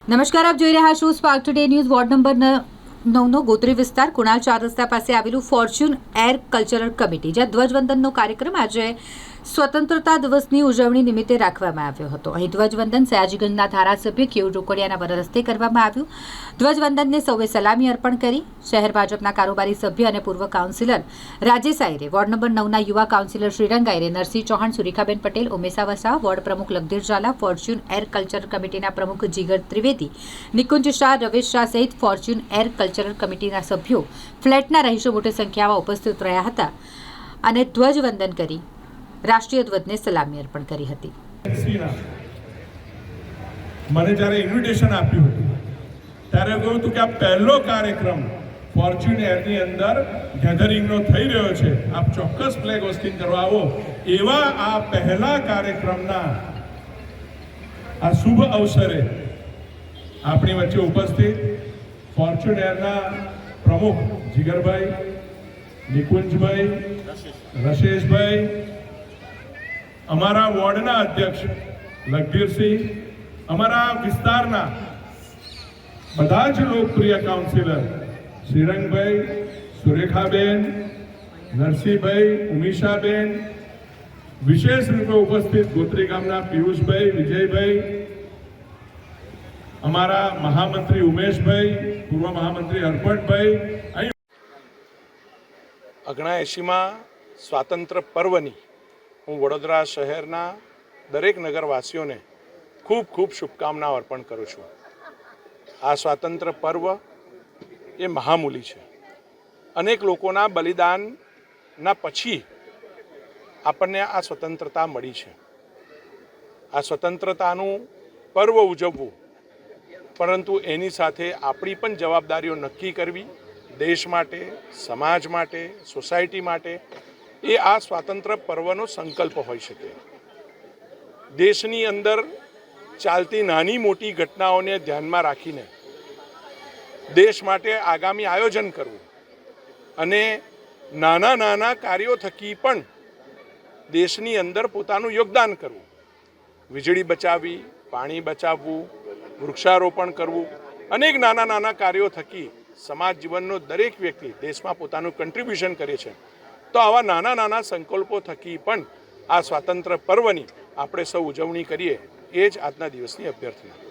નમસ્કાર, આપ જોઈ રહ્યા છો Spark Today news. Ward number 9નો ગોત્રી વિસ્તાર કુણાલ 4 રસ્તા પાસે આવેલું ફોર્ચ્યુન એર કલ્ચરલ કમિટી, જ્યાં ધ્વજવંદનનો કાર્યક્રમ આજે સ્વતંત્રતા દિવસની ઉજવણી નિમિત્તે રાખવામાં આવ્યો હતો. અહીં ધ્વજવંદન સયાજીગંજના ધારાસભ્ય કેયુર રોકડિયાના વરદ હસ્તે કરવામાં આવ્યું. ધ્વજવંદનને સૌએ સલામી અર્પણ કરી. શહેર ભાજપના કારોબારી સભ્ય અને પૂર્વ કાઉન્સિલર રાજેશ આયરે, વોર્ડ નંબર 9ના યુવા કાઉન્સિલર શ્રીરંગ આયરે, નરસિંહ ચૌહાણ, સુરેખાબેન પટેલ, ઉમેશા વસાવા, વોર્ડ પ્રમુખ લગધીર ઝાલા, ફોર્ચ્યુન એર કલ્ચરલ કમિટીના પ્રમુખ જીગર ત્રિવેદી, નિકુંજ શાહ, રવેશ શાહ સહિત ફોર્ચ્યુન એર કલ્ચરલ કમિટીના સભ્યો, ફ્લેટના રહીશો મોટી સંખ્યામાં ઉપસ્થિત રહ્યા હતા અને ધ્વજવંદન કરી રાષ્ટ્રીય ધ્વજને સલામી અર્પણ કરી હતી. મને જ્યારે ઇન્વિટેશન આપ્યું હતું ત્યારે કહ્યું હતું કે આ પહેલો કાર્યક્રમ ફોર્ચ્યુન એરની અંદર ગેધરિંગનો થઈ રહ્યો છે, આપ ચોક્કસ ફ્લેગ હોસ્ટિંગ કરવા આવો. એવા આ પહેલા કાર્યક્રમના આ શુભ અવસરે આપણી વચ્ચે ઉપસ્થિત ફોર્ચ્યુન એરના પ્રમુખ જીગરભાઈ, નિકુંજભાઈ, રશેશભાઈ, અમારા વોર્ડના અધ્યક્ષ લગધીરસિંહ, અમારા વિસ્તારના બધા જ લોકપ્રિય કાઉન્સિલર શ્રીરંગભાઈ, સુરેખાબેન, નરસિંહભાઈ, ઉમેશાબેન, વિશેષ રૂપે ઉપસ્થિત ગોત્રી ગામના પિયુષભાઈ, વિજયભાઈ, અમારા મહામંત્રી ઉમેશભાઈ, પૂર્વ મહામંત્રી હરપટભાઈ. 79માં સ્વાતંત્ર્ય પર્વની હું વડોદરા શહેરના દરેક નગરવાસીઓને ખૂબ ખૂબ શુભકામનાઓ અર્પણ કરું છું. આ સ્વાતંત્ર્ય પર્વ એ મહામૂલી છે. અનેક લોકોના બલિદાનના પછી આપણને આ સ્વતંત્રતા મળી છે. આ સ્વતંત્રતાનું પર્વ ઉજવવું, પરંતુ એની સાથે આપણી પણ જવાબદારીઓ નક્કી કરવી, દેશ માટે, સમાજ માટે, સોસાયટી માટે, એ આ સ્વાતંત્ર્ય પર્વનો સંકલ્પ હોઈ શકે. દેશની અંદર ચાલતી નાની મોટી ઘટનાઓને ધ્યાનમાં રાખીને દેશ માટે આગામી આયોજન કરવું અને નાના નાના કાર્યો થકી પણ દેશની અંદર પોતાનું યોગદાન કરવું. વીજળી બચાવવી, પાણી બચાવવું, વૃક્ષારોપણ કરવું, અનેક નાના નાના કાર્યો થકી સમાજ જીવનનો દરેક વ્યક્તિ દેશમાં પોતાનું કન્ટ્રીબ્યુશન કરે છે. તો આવા નાના નાના સંકલ્પો થકી પણ આ સ્વાતંત્ર્ય પર્વની આપણે સૌ ઉજવણી કરીએ, એ જ આજના દિવસની અભ્યર્થના.